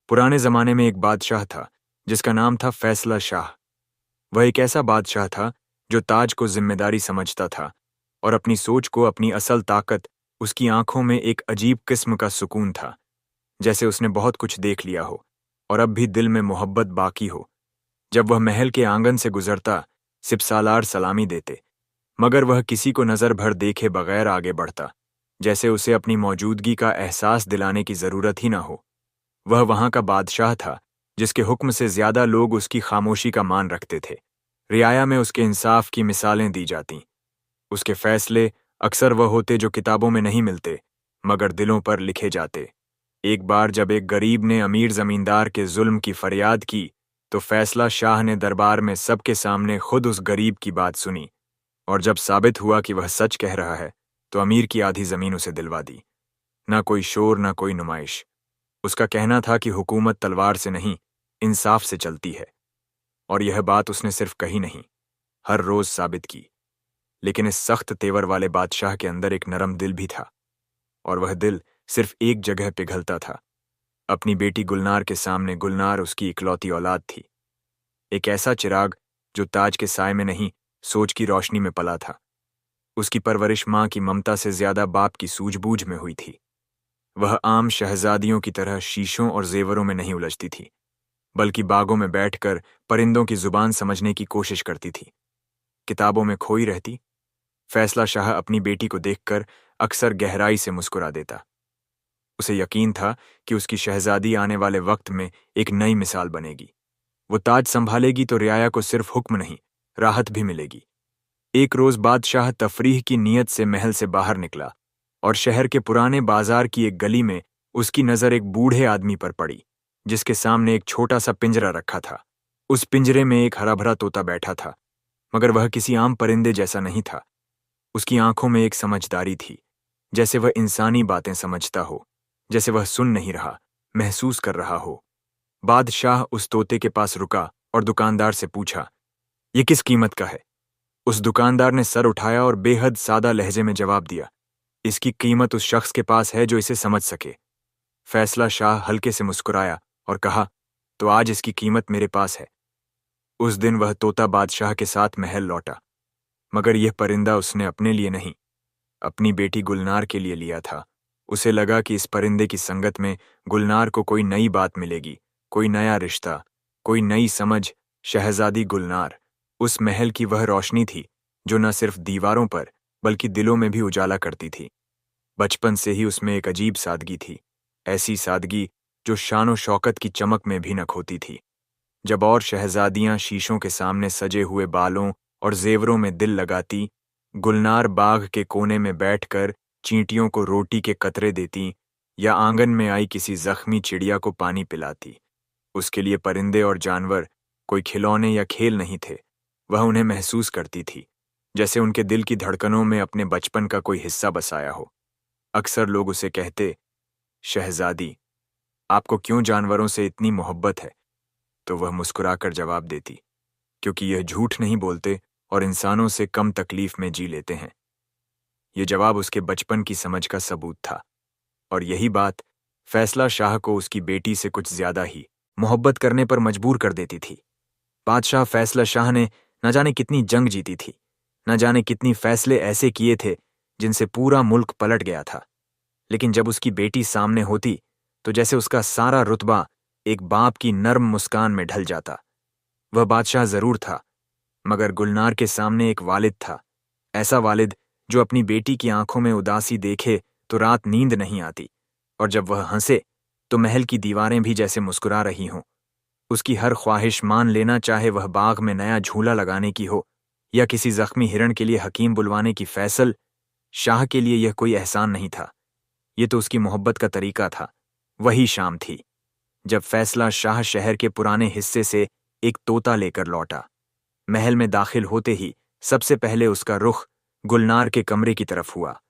पुराने जमाने में एक बादशाह था जिसका नाम था फैसला शाह। वह एक ऐसा बादशाह था जो ताज को जिम्मेदारी समझता था और अपनी सोच को अपनी असल ताकत, उसकी आंखों में एक अजीब किस्म का सुकून था, जैसे उसने बहुत कुछ देख लिया हो और अब भी दिल में मोहब्बत बाकी हो। जब वह महल के आंगन से गुजरता, सिपसालार सलामी देते, मगर वह किसी को नजर भर देखे बगैर आगे बढ़ता, जैसे उसे अपनी मौजूदगी का एहसास दिलाने की जरूरत ही ना हो। वह वहां का बादशाह था जिसके हुक्म से ज्यादा लोग उसकी खामोशी का मान रखते थे। रियाया में उसके इंसाफ की मिसालें दी जातीं। उसके फैसले अक्सर वह होते जो किताबों में नहीं मिलते, मगर दिलों पर लिखे जाते। एक बार जब एक गरीब ने अमीर जमींदार के जुल्म की फरियाद की, तो फैसला शाह ने दरबार में सबके सामने खुद उस गरीब की बात सुनी, और जब साबित हुआ कि वह सच कह रहा है, तो अमीर की आधी जमीन उसे दिलवा दी। ना कोई शोर, ना कोई नुमाइश। उसका कहना था कि हुकूमत तलवार से नहीं, इंसाफ से चलती है। और यह बात उसने सिर्फ कही नहीं, हर रोज साबित की। लेकिन इस सख्त तेवर वाले बादशाह के अंदर एक नरम दिल भी था, और वह दिल सिर्फ एक जगह पिघलता था, अपनी बेटी गुलनार के सामने। गुलनार उसकी इकलौती औलाद थी, एक ऐसा चिराग जो ताज के साय में नहीं, सोच की रोशनी में पला था। उसकी परवरिश मां की ममता से ज्यादा बाप की सूझबूझ में हुई थी। वह आम शहजादियों की तरह शीशों और जेवरों में नहीं उलझती थी, बल्कि बागों में बैठकर परिंदों की जुबान समझने की कोशिश करती थी, किताबों में खोई रहती। फैसला शाह अपनी बेटी को देखकर अक्सर गहराई से मुस्कुरा देता। उसे यकीन था कि उसकी शहजादी आने वाले वक्त में एक नई मिसाल बनेगी। वो ताज संभालेगी तो रियाया को सिर्फ हुक्म नहीं, राहत भी मिलेगी। एक रोज बादशाह तफरीह की नीयत से महल से बाहर निकला, और शहर के पुराने बाजार की एक गली में उसकी नजर एक बूढ़े आदमी पर पड़ी, जिसके सामने एक छोटा सा पिंजरा रखा था। उस पिंजरे में एक हरा भरा तोता बैठा था, मगर वह किसी आम परिंदे जैसा नहीं था। उसकी आंखों में एक समझदारी थी, जैसे वह इंसानी बातें समझता हो, जैसे वह सुन नहीं रहा, महसूस कर रहा हो। बादशाह उस तोते के पास रुका और दुकानदार से पूछा, "ये किस कीमत का है?" उस दुकानदार ने सर उठाया और बेहद सादा लहजे में जवाब दिया, "इसकी कीमत उस शख्स के पास है जो इसे समझ सके।" फैसला शाह हल्के से मुस्कुराया और कहा, "तो आज इसकी कीमत मेरे पास है।" उस दिन वह तोता बादशाह के साथ महल लौटा, मगर यह परिंदा उसने अपने लिए नहीं, अपनी बेटी गुलनार के लिए लिया था। उसे लगा कि इस परिंदे की संगत में गुलनार को कोई नई बात मिलेगी, कोई नया रिश्ता, कोई नई समझ। शहजादी गुलनार उस महल की वह रोशनी थी जो न सिर्फ दीवारों पर बल्कि दिलों में भी उजाला करती थी। बचपन से ही उसमें एक अजीब सादगी थी, ऐसी सादगी जो शानो शौकत की चमक में भी न खोती थी। जब और शहजादियां शीशों के सामने सजे हुए बालों और जेवरों में दिल लगाती, गुलनार बाग के कोने में बैठकर चींटियों को रोटी के कतरे देती या आंगन में आई किसी जख्मी चिड़िया को पानी पिलाती। उसके लिए परिंदे और जानवर कोई खिलौने या खेल नहीं थे, वह उन्हें महसूस करती थी, जैसे उनके दिल की धड़कनों में अपने बचपन का कोई हिस्सा बसाया हो। अक्सर लोग उसे कहते, "शहजादी, आपको क्यों जानवरों से इतनी मोहब्बत है?" तो वह मुस्कुराकर जवाब देती, "क्योंकि यह झूठ नहीं बोलते और इंसानों से कम तकलीफ में जी लेते हैं।" यह जवाब उसके बचपन की समझ का सबूत था, और यही बात फैसला शाह को उसकी बेटी से कुछ ज्यादा ही मोहब्बत करने पर मजबूर कर देती थी। बादशाह फैसला शाह ने न जाने कितनी जंग जीती थी, न जाने कितनी फैसले ऐसे किए थे जिनसे पूरा मुल्क पलट गया था, लेकिन जब उसकी बेटी सामने होती तो जैसे उसका सारा रुतबा एक बाप की नर्म मुस्कान में ढल जाता। वह बादशाह जरूर था, मगर गुलनार के सामने एक वालिद था, ऐसा वालिद जो अपनी बेटी की आंखों में उदासी देखे तो रात नींद नहीं आती, और जब वह हंसे तो महल की दीवारें भी जैसे मुस्कुरा रही हों। उसकी हर ख्वाहिश मान लेना, चाहे वह बाग में नया झूला लगाने की हो या किसी जख्मी हिरण के लिए हकीम बुलवाने की। फैसल शाह के लिए यह कोई एहसान नहीं था, यह तो उसकी मोहब्बत का तरीका था। वही शाम थी जब फैसला शाह शहर के पुराने हिस्से से एक तोता लेकर लौटा। महल में दाखिल होते ही सबसे पहले उसका रुख गुलनार के कमरे की तरफ हुआ।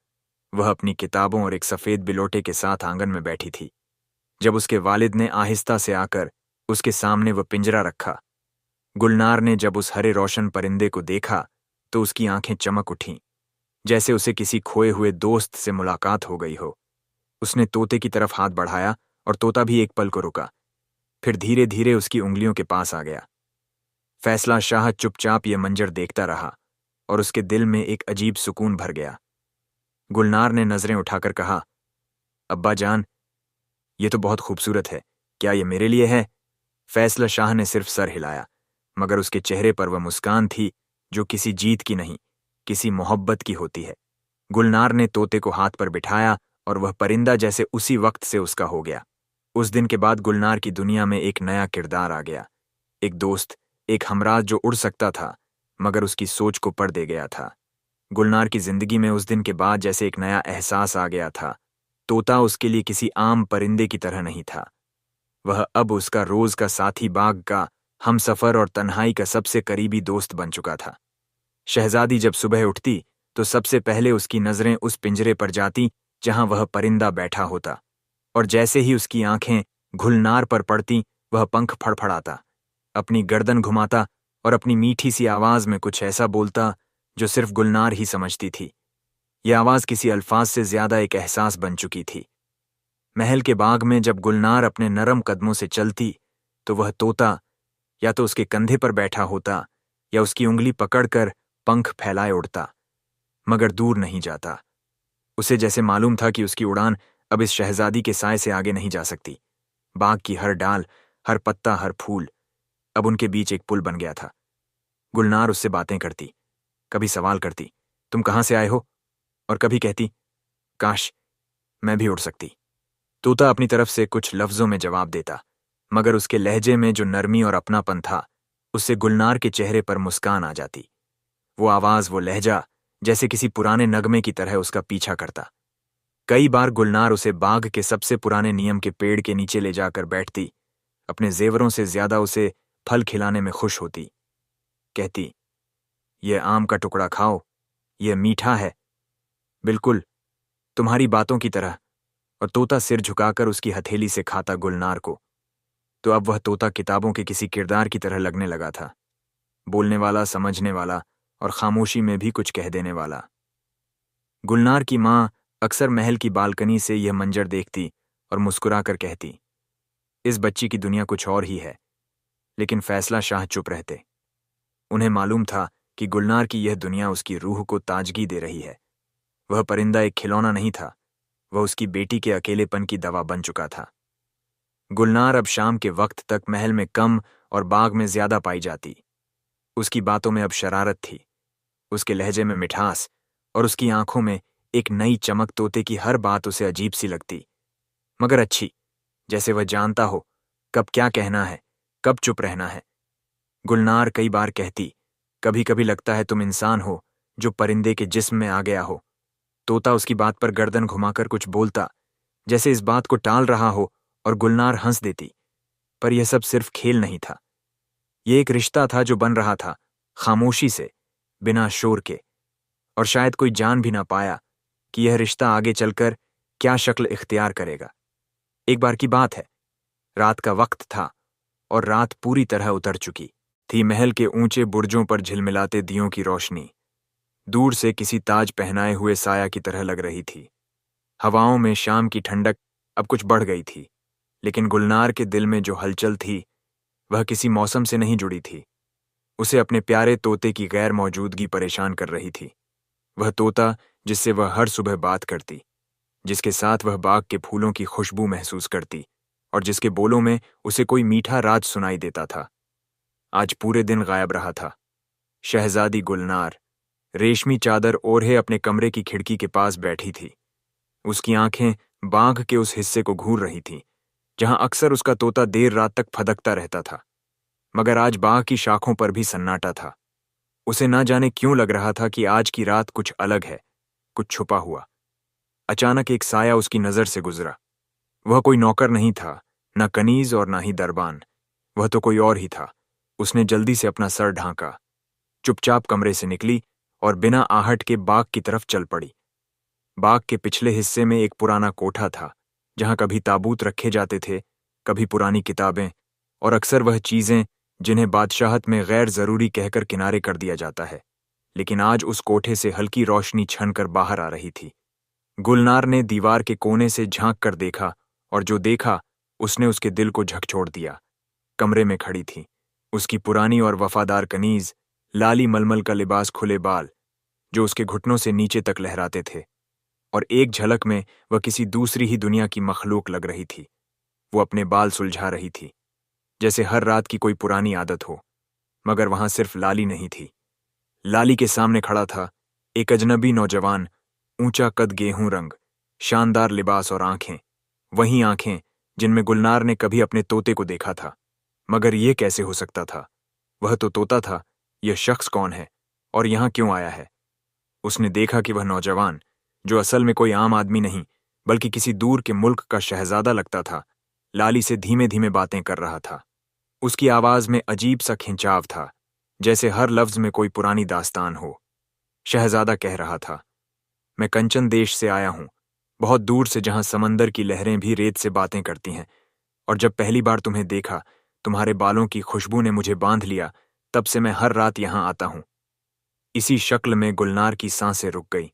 वह अपनी किताबों और एक सफेद बिलोटे के साथ आंगन में बैठी थी। जब उसके वालिद ने आहिस्ता से आकर उसके सामने वह पिंजरा रखा, गुलनार ने जब उस हरे रोशन परिंदे को देखा तो उसकी आंखें चमक उठीं, जैसे उसे किसी खोए हुए दोस्त से मुलाकात हो गई हो। उसने तोते की तरफ हाथ बढ़ाया और तोता भी एक पल को रुका, फिर धीरे धीरे उसकी उंगलियों के पास आ गया। फैसला शाह चुपचाप ये मंजर देखता रहा और उसके दिल में एक अजीब सुकून भर गया। गुलनार ने नजरें उठाकर कहा, अब्बा जान, ये तो बहुत खूबसूरत है, क्या ये मेरे लिए है? फैसला शाह ने सिर्फ सर हिलाया, मगर उसके चेहरे पर वह मुस्कान थी जो किसी जीत की नहीं, किसी मोहब्बत की होती है। गुलनार ने तोते को हाथ पर बिठाया और वह परिंदा जैसे उसी वक्त से उसका हो गया। उस दिन के बाद गुलनार की दुनिया में एक नया किरदार आ गया, एक दोस्त, एक हमराज जो उड़ सकता था मगर उसकी सोच को पढ़ दे गया था। गुलनार की जिंदगी में उस दिन के बाद जैसे एक नया एहसास आ गया था। तोता उसके लिए किसी आम परिंदे की तरह नहीं था, वह अब उसका रोज का साथी, बाग का हमसफर और तन्हाई का सबसे करीबी दोस्त बन चुका था। शहजादी जब सुबह उठती तो सबसे पहले उसकी नजरें उस पिंजरे पर जाती जहां वह परिंदा बैठा होता, और जैसे ही उसकी आंखें गुलनार पर पड़ती वह पंख फड़फड़ाता, अपनी गर्दन घुमाता और अपनी मीठी सी आवाज में कुछ ऐसा बोलता जो सिर्फ गुलनार ही समझती थी। यह आवाज किसी अल्फाज से ज्यादा एक एहसास बन चुकी थी। महल के बाग में जब गुलनार अपने नरम कदमों से चलती तो वह तोता या तो उसके कंधे पर बैठा होता या उसकी उंगली पकड़कर पंख फैलाए उड़ता, मगर दूर नहीं जाता। उसे जैसे मालूम था कि उसकी उड़ान अब इस शहजादी के साए से आगे नहीं जा सकती। बाग की हर डाल, हर पत्ता, हर फूल अब उनके बीच एक पुल बन गया था। गुलनार उससे बातें करती, कभी सवाल करती, तुम कहां से आए हो? और कभी कहती, काश मैं भी उड़ सकती। तोता अपनी तरफ से कुछ लफ्जों में जवाब देता, मगर उसके लहजे में जो नरमी और अपनापन था उससे गुलनार के चेहरे पर मुस्कान आ जाती। वो आवाज, वो लहजा जैसे किसी पुराने नगमे की तरह उसका पीछा करता। कई बार गुलनार उसे बाग के सबसे पुराने नियम के पेड़ के नीचे ले जाकर बैठती, अपने जेवरों से ज्यादा उसे फल खिलाने में खुश होती। कहती, यह आम का टुकड़ा खाओ, यह मीठा है, बिल्कुल तुम्हारी बातों की तरह। और तोता सिर झुकाकर उसकी हथेली से खाता गुलनार को। तो अब वह तोता किताबों के किसी किरदार की तरह लगने लगा था, बोलने वाला, समझने वाला और खामोशी में भी कुछ कह देने वाला। गुलनार की मां अक्सर महल की बालकनी से यह मंजर देखती और मुस्कुराकर कहती, इस बच्ची की दुनिया कुछ और ही है। लेकिन फैसला शाह चुप रहते। उन्हें मालूम था कि गुलनार की यह दुनिया उसकी रूह को ताजगी दे रही है। वह परिंदा एक खिलौना नहीं था, वह उसकी बेटी के अकेलेपन की दवा बन चुका था। गुलनार अब शाम के वक्त तक महल में कम और बाग में ज्यादा पाई जाती। उसकी बातों में अब शरारत थी, उसके लहजे में मिठास और उसकी आंखों में एक नई चमक। तोते की हर बात उसे अजीब सी लगती, मगर अच्छी, जैसे वह जानता हो कब क्या कहना है, कब चुप रहना है। गुलनार कई बार कहती, कभी कभी लगता है तुम इंसान हो जो परिंदे के जिस्म में आ गया हो। तोता उसकी बात पर गर्दन घुमाकर कुछ बोलता, जैसे इस बात को टाल रहा हो, और गुलनार हंस देती। पर यह सब सिर्फ खेल नहीं था, यह एक रिश्ता था जो बन रहा था, खामोशी से, बिना शोर के। और शायद कोई जान भी ना पाया कि यह रिश्ता आगे चलकर क्या शक्ल इख्तियार करेगा। एक बार की बात है, रात का वक्त था और रात पूरी तरह उतर चुकी थी। महल के ऊंचे बुर्जों पर झिलमिलाते दियों की रोशनी दूर से किसी ताज पहनाए हुए साया की तरह लग रही थी। हवाओं में शाम की ठंडक अब कुछ बढ़ गई थी, लेकिन गुलनार के दिल में जो हलचल थी वह किसी मौसम से नहीं जुड़ी थी। उसे अपने प्यारे तोते की गैर मौजूदगी परेशान कर रही थी। वह तोता जिससे वह हर सुबह बात करती, जिसके साथ वह बाग के फूलों की खुशबू महसूस करती और जिसके बोलों में उसे कोई मीठा राज सुनाई देता था, आज पूरे दिन गायब रहा था। शहजादी गुलनार रेशमी चादर ओढ़े अपने कमरे की खिड़की के पास बैठी थी। उसकी आंखें बाग के उस हिस्से को घूर रही थीं जहां अक्सर उसका तोता देर रात तक फदकता रहता था, मगर आज बाग की शाखों पर भी सन्नाटा था। उसे ना जाने क्यों लग रहा था कि आज की रात कुछ अलग है, कुछ छुपा हुआ। अचानक एक साया उसकी नजर से गुजरा। वह कोई नौकर नहीं था, न कनीज और न ही दरबान, वह तो कोई और ही था। उसने जल्दी से अपना सर ढांका, चुपचाप कमरे से निकली और बिना आहट के बाग की तरफ चल पड़ी। बाग के पिछले हिस्से में एक पुराना कोठा था जहां कभी ताबूत रखे जाते थे, कभी पुरानी किताबें और अक्सर वह चीजें जिन्हें बादशाहत में गैर जरूरी कहकर किनारे कर दिया जाता है। लेकिन आज उस कोठे से हल्की रोशनी छनकर बाहर आ रही थी। गुलनार ने दीवार के कोने से झांक कर देखा और जो देखा उसने उसके दिल को झकझोर दिया। कमरे में खड़ी थी। उसकी पुरानी और वफादार कनीज, लाली मलमल का लिबास, खुले बाल जो उसके घुटनों से नीचे तक लहराते थे, और एक झलक में वह किसी दूसरी ही दुनिया की मखलूक लग रही थी। वो अपने बाल सुलझा रही थी, जैसे हर रात की कोई पुरानी आदत हो। मगर वहां सिर्फ लाली नहीं थी। लाली के सामने खड़ा था एक अजनबी नौजवान, ऊंचा कद, गेहूं रंग, शानदार लिबास और आंखें, वही आंखें जिनमें गुलनार ने कभी अपने तोते को देखा था। मगर यह कैसे हो सकता था? वह तो तोता था। यह शख्स कौन है और यहां क्यों आया है? उसने देखा कि वह नौजवान, जो असल में कोई आम आदमी नहीं बल्कि किसी दूर के मुल्क का शहजादा लगता था, लाली से धीमे धीमे बातें कर रहा था। उसकी आवाज में अजीब सा खिंचाव था, जैसे हर लफ्ज में कोई पुरानी दास्तान हो। शहजादा कह रहा था, मैं कंचन देश से आया हूं, बहुत दूर से, जहां समंदर की लहरें भी रेत से बातें करती हैं। और जब पहली बार तुम्हें देखा, तुम्हारे बालों की खुशबू ने मुझे बांध लिया। तब से मैं हर रात यहां आता हूं। इसी शक्ल में गुलनार की सांसें रुक गई।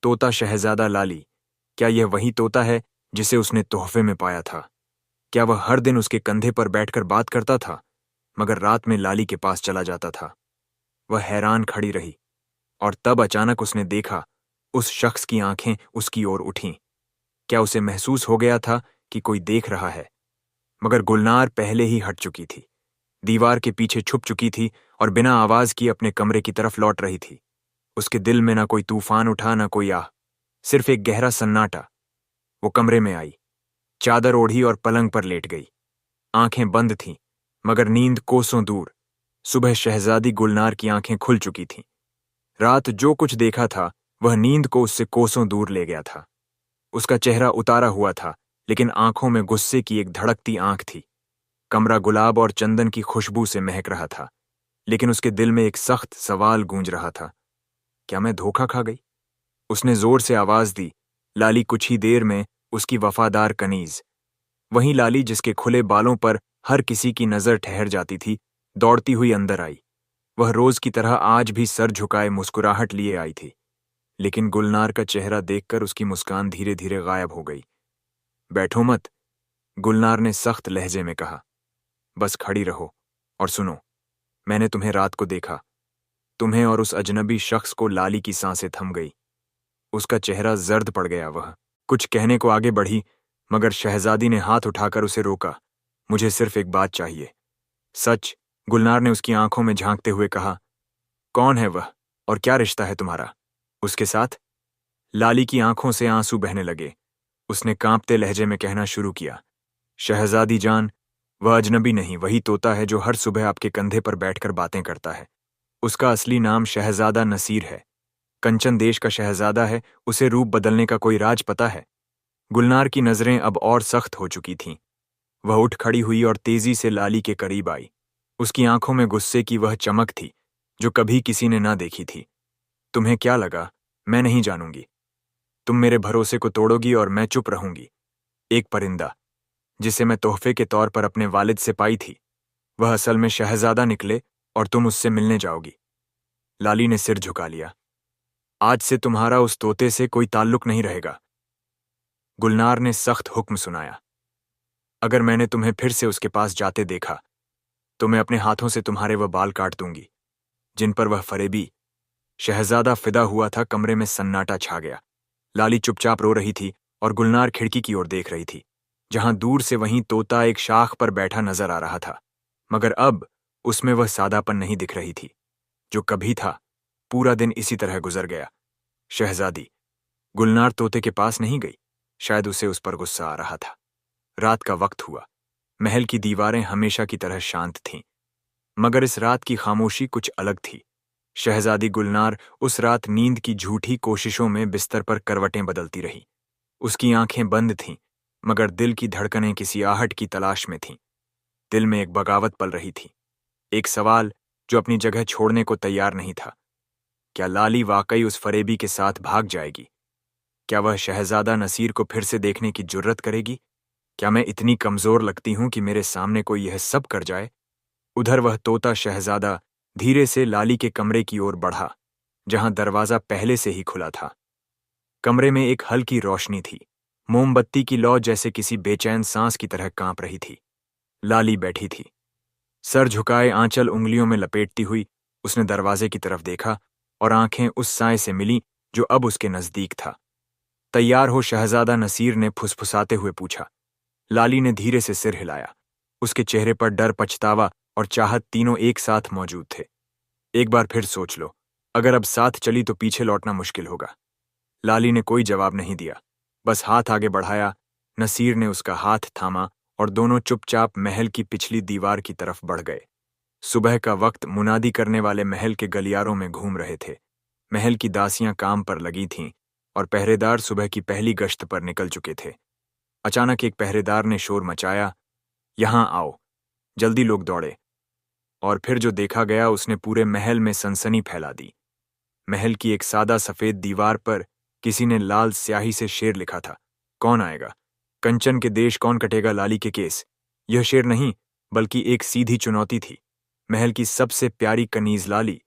तोता शहजादा लाली, क्या यह वही तोता है जिसे उसने तोहफे में पाया था? क्या वह हर दिन उसके कंधे पर बैठकर बात करता था, मगर रात में लाली के पास चला जाता था? वह हैरान खड़ी रही, और तब अचानक उसने देखा, उस शख्स की आंखें उसकी ओर उठीं। क्या उसे महसूस हो गया था कि कोई देख रहा है? मगर गुलनार पहले ही हट चुकी थी, दीवार के पीछे छुप चुकी थी और बिना आवाज की अपने कमरे की तरफ लौट रही थी। उसके दिल में ना कोई तूफान उठा, ना कोई आह, सिर्फ एक गहरा सन्नाटा। वो कमरे में आई, चादर ओढ़ी और पलंग पर लेट गई। आंखें बंद थीं, मगर नींद कोसों दूर। सुबह शहजादी गुलनार की आंखें खुल चुकी थीं। रात जो कुछ देखा था, वह नींद को उससे कोसों दूर ले गया था। उसका चेहरा उतारा हुआ था, लेकिन आंखों में गुस्से की एक धड़कती आंख थी। कमरा गुलाब और चंदन की खुशबू से महक रहा था, लेकिन उसके दिल में एक सख्त सवाल गूंज रहा था, क्या मैं धोखा खा गई? उसने जोर से आवाज दी, लाली। कुछ ही देर में उसकी वफादार कनीज, वही लाली जिसके खुले बालों पर हर किसी की नजर ठहर जाती थी, दौड़ती हुई अंदर आई। वह रोज की तरह आज भी सर झुकाए मुस्कुराहट लिए आई थी, लेकिन गुलनार का चेहरा देखकर उसकी मुस्कान धीरे धीरे गायब हो गई। बैठो मत, गुलनार ने सख्त लहजे में कहा, बस खड़ी रहो और सुनो। मैंने तुम्हें रात को देखा, तुम्हें और उस अजनबी शख्स को। लाली की सांसें थम गई, उसका चेहरा जर्द पड़ गया। वह कुछ कहने को आगे बढ़ी, मगर शहजादी ने हाथ उठाकर उसे रोका। मुझे सिर्फ एक बात चाहिए, सच, गुलनार ने उसकी आंखों में झांकते हुए कहा। कौन है वह और क्या रिश्ता है तुम्हारा उसके साथ? लाली की आंखों से आंसू बहने लगे। उसने कांपते लहजे में कहना शुरू किया, शहजादी जान, वह अजनबी नहीं, वही तोता है जो हर सुबह आपके कंधे पर बैठकर बातें करता है। उसका असली नाम शहजादा नसीर है, कंचन देश का शहजादा है। उसे रूप बदलने का कोई राज पता है? गुलनार की नजरें अब और सख्त हो चुकी थीं। वह उठ खड़ी हुई और तेजी से लाली के करीब आई। उसकी आंखों में गुस्से की वह चमक थी जो कभी किसी ने ना देखी थी। तुम्हें क्या लगा मैं नहीं जानूंगी? तुम मेरे भरोसे को तोड़ोगी और मैं चुप रहूंगी? एक परिंदा जिसे मैं तोहफे के तौर पर अपने वालिद से पाई थी, वह असल में शहजादा निकले और तुम उससे मिलने जाओगी। लाली ने सिर झुका लिया। आज से तुम्हारा उस तोते से कोई ताल्लुक नहीं रहेगा, गुलनार ने सख्त हुक्म सुनाया। अगर मैंने तुम्हें फिर से उसके पास जाते देखा तो मैं अपने हाथों से तुम्हारे वह बाल काट दूंगी जिन पर वह फरेबी। शहजादा फिदा हुआ था। कमरे में सन्नाटा छा गया। लाली चुपचाप रो रही थी और गुलनार खिड़की की ओर देख रही थी, जहां दूर से वहीं तोता एक शाख पर बैठा नजर आ रहा था। मगर अब उसमें वह सादापन नहीं दिख रही थी जो कभी था। पूरा दिन इसी तरह गुजर गया। शहजादी गुलनार तोते के पास नहीं गई, शायद उसे उस पर गुस्सा आ रहा था। रात का वक्त हुआ। महल की दीवारें हमेशा की तरह शांत थीं, मगर इस रात की खामोशी कुछ अलग थी। शहजादी गुलनार उस रात नींद की झूठी कोशिशों में बिस्तर पर करवटें बदलती रही। उसकी आंखें बंद थीं, मगर दिल की धड़कनें किसी आहट की तलाश में थीं। दिल में एक बगावत पल रही थी, एक सवाल जो अपनी जगह छोड़ने को तैयार नहीं था। क्या लाली वाकई उस फरेबी के साथ भाग जाएगी? क्या वह शहजादा नसीर को फिर से देखने की जुर्रत करेगी? क्या मैं इतनी कमजोर लगती हूं कि मेरे सामने कोई यह सब कर जाए? उधर वह तोता शहजादा धीरे से लाली के कमरे की ओर बढ़ा, जहां दरवाजा पहले से ही खुला था। कमरे में एक हल्की रोशनी थी, मोमबत्ती की लौ जैसे किसी बेचैन सांस की तरह कांप रही थी। लाली बैठी थी, सर झुकाए आंचल उंगलियों में लपेटती हुई उसने दरवाजे की तरफ देखा और आंखें उस साए से मिली जो अब उसके नजदीक था। तैयार हो शहजादा नसीर ने फुसफुसाते हुए पूछा। लाली ने धीरे से सिर हिलाया। उसके चेहरे पर डर, पछतावा और चाहत तीनों एक साथ मौजूद थे। एक बार फिर सोच लो, अगर अब साथ चली तो पीछे लौटना मुश्किल होगा। लाली ने कोई जवाब नहीं दिया, बस हाथ आगे बढ़ाया। नसीर ने उसका हाथ थामा और दोनों चुपचाप महल की पिछली दीवार की तरफ बढ़ गए। सुबह का वक्त, मुनादी करने वाले महल के गलियारों में घूम रहे थे। महल की दासियां काम पर लगी थीं और पहरेदार सुबह की पहली गश्त पर निकल चुके थे। अचानक एक पहरेदार ने शोर मचाया, यहां आओ। जल्दी लोग दौड़े और फिर जो देखा गया उसने पूरे महल में सनसनी फैला दी। महल की एक सादा सफेद दीवार पर किसी ने लाल स्याही से शेर लिखा था, कौन आएगा? कंचन के देश कौन कटेगा लाली के केस। यह शेर नहीं बल्कि एक सीधी चुनौती थी। महल की सबसे प्यारी कनीज लाली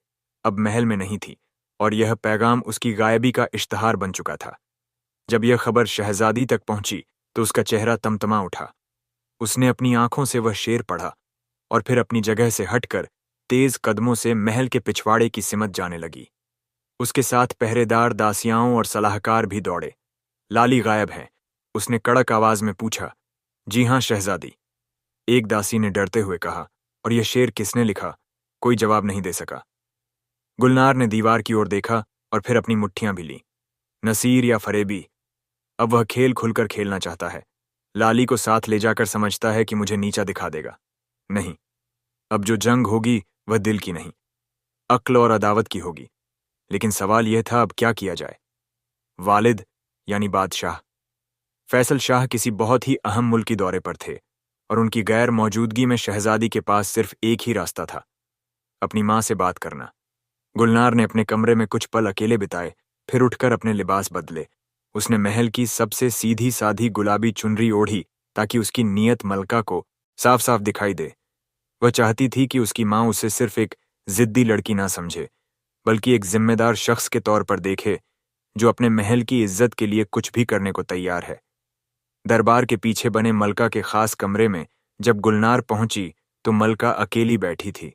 अब महल में नहीं थी और यह पैगाम उसकी गायबी का इश्तहार बन चुका था। जब यह खबर शहजादी तक पहुंची तो उसका चेहरा तमतमा उठा। उसने अपनी आंखों से वह शेर पढ़ा और फिर अपनी जगह से हटकर तेज कदमों से महल के पिछवाड़े की सिमत जाने लगी। उसके साथ पहरेदार, दासियाओं और सलाहकार भी दौड़े। लाली गायब है, उसने कड़क आवाज में पूछा। जी हां शहजादी, एक दासी ने डरते हुए कहा। और यह शेर किसने लिखा? कोई जवाब नहीं दे सका। गुलनार ने दीवार की ओर देखा और फिर अपनी मुट्ठियां भी लीं। नसीर या फरेबी, अब वह खेल खुलकर खेलना चाहता है। लाली को साथ ले जाकर समझता है कि मुझे नीचा दिखा देगा। नहीं, अब जो जंग होगी वह दिल की नहीं, अक्ल और अदावत की होगी। लेकिन सवाल यह था, अब क्या किया जाए? वालिद यानी बादशाह फैसल शाह किसी बहुत ही अहम मुल्की दौरे पर थे और उनकी गैर मौजूदगी में शहजादी के पास सिर्फ एक ही रास्ता था, अपनी मां से बात करना। गुलनार ने अपने कमरे में कुछ पल अकेले बिताए, फिर उठकर अपने लिबास बदले। उसने महल की सबसे सीधी साधी गुलाबी चुनरी ओढ़ी ताकि उसकी नीयत मलका को साफ साफ दिखाई दे। वह चाहती थी कि उसकी मां उसे सिर्फ एक जिद्दी लड़की ना समझे, बल्कि एक जिम्मेदार शख्स के तौर पर देखे जो अपने महल की इज्जत के लिए कुछ भी करने को तैयार है। दरबार के पीछे बने मलका के खास कमरे में जब गुलनार पहुंची तो मलका अकेली बैठी थी।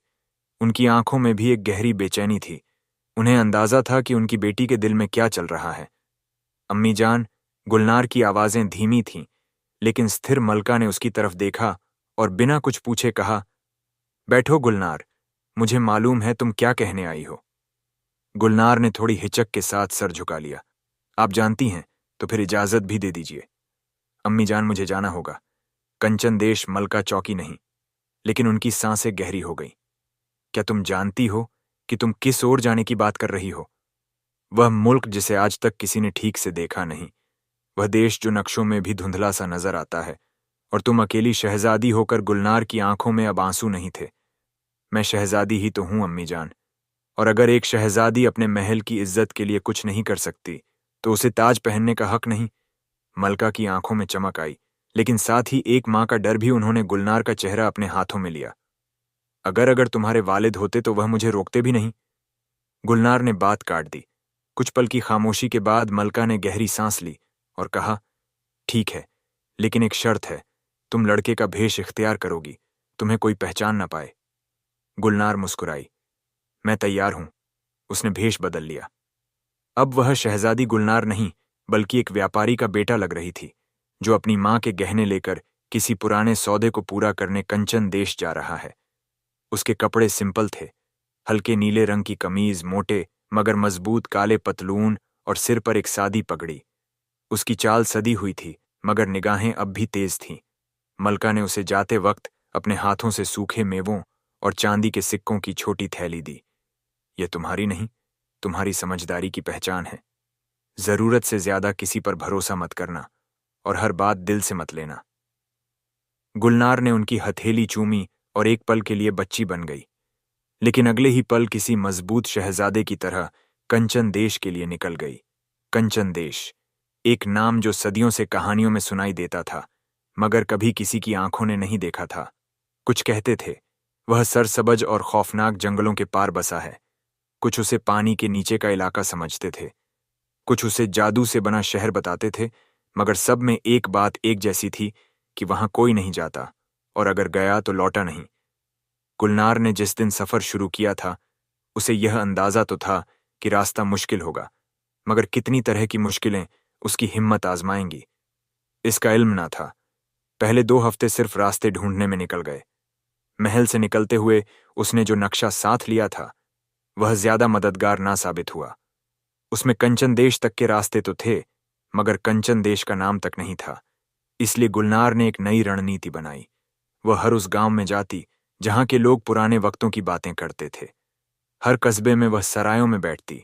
उनकी आंखों में भी एक गहरी बेचैनी थी। उन्हें अंदाजा था कि उनकी बेटी के दिल में क्या चल रहा है। अम्मी जान, गुलनार की आवाजें धीमी थीं, लेकिन स्थिर मलका ने उसकी तरफ देखा और बिना कुछ पूछे कहा, बैठो गुलनार, मुझे मालूम है तुम क्या कहने आई हो। गुलनार ने थोड़ी हिचक के साथ सर झुका लिया। आप जानती हैं तो फिर इजाजत भी दे दीजिए। अम्मी जान, मुझे जाना होगा। कंचन देश मलका चौकी नहीं। लेकिन उनकी सांसें गहरी हो गईं। क्या तुम जानती हो कि तुम किस ओर जाने की बात कर रही हो? वह मुल्क जिसे आज तक किसी ने ठीक से देखा नहीं, वह देश जो नक्शों में भी धुंधला सा नजर आता है। और तुम अकेली शहजादी होकर गुलनार की आंखों में अब आंसू नहीं थे। मैं शहजादी ही तो हूं अम्मी जान, और अगर एक शहजादी अपने महल की इज्जत के लिए कुछ नहीं कर सकती तो उसे ताज पहनने का हक नहीं। मलका की आंखों में चमक आई, लेकिन साथ ही एक मां का डर भी। उन्होंने गुलनार का चेहरा अपने हाथों में लिया। अगर अगर तुम्हारे वालिद होते तो वह मुझे रोकते भी नहीं। गुलनार ने बात काट दी। कुछ पल की खामोशी के बाद मलका ने गहरी सांस ली और कहा, ठीक है, लेकिन एक शर्त है, तुम लड़के का भेष इख्तियार करोगी, तुम्हें कोई पहचान ना पाए। गुलनार मुस्कुराई। मैं तैयार हूं। उसने भेष बदल लिया। अब वह शहजादी गुलनार नहीं बल्कि एक व्यापारी का बेटा लग रही थी जो अपनी मां के गहने लेकर किसी पुराने सौदे को पूरा करने कंचन देश जा रहा है। उसके कपड़े सिंपल थे, हल्के नीले रंग की कमीज, मोटे मगर मजबूत काले पतलून और सिर पर एक सादी पगड़ी। उसकी चाल सदी हुई थी मगर निगाहें अब भी तेज थीं। मलका ने उसे जाते वक्त अपने हाथों से सूखे मेवों और चांदी के सिक्कों की छोटी थैली दी। यह तुम्हारी नहीं, तुम्हारी समझदारी की पहचान है। जरूरत से ज्यादा किसी पर भरोसा मत करना और हर बात दिल से मत लेना। गुलनार ने उनकी हथेली चूमी और एक पल के लिए बच्ची बन गई, लेकिन अगले ही पल किसी मजबूत शहजादे की तरह कंचन देश के लिए निकल गई। कंचन देश, एक नाम जो सदियों से कहानियों में सुनाई देता था मगर कभी किसी की आंखों ने नहीं देखा था। कुछ कहते थे वह सरसब्ज और खौफनाक जंगलों के पार बसा है। कुछ उसे पानी के नीचे का इलाका समझते थे, कुछ उसे जादू से बना शहर बताते थे, मगर सब में एक बात एक जैसी थी कि वहां कोई नहीं जाता और अगर गया तो लौटा नहीं। गुलनार ने जिस दिन सफर शुरू किया था, उसे यह अंदाजा तो था कि रास्ता मुश्किल होगा, मगर कितनी तरह की मुश्किलें उसकी हिम्मत आजमाएंगी, इसका इल्म ना था। पहले 2 हफ्ते सिर्फ रास्ते ढूंढने में निकल गए। महल से निकलते हुए उसने जो नक्शा साथ लिया था, वह ज्यादा मददगार ना साबित हुआ। उसमें कंचन देश तक के रास्ते तो थे, मगर कंचन देश का नाम तक नहीं था। इसलिए गुलनार ने एक नई रणनीति बनाई। वह हर उस गांव में जाती जहां के लोग पुराने वक्तों की बातें करते थे। हर कस्बे में वह सरायों में बैठती,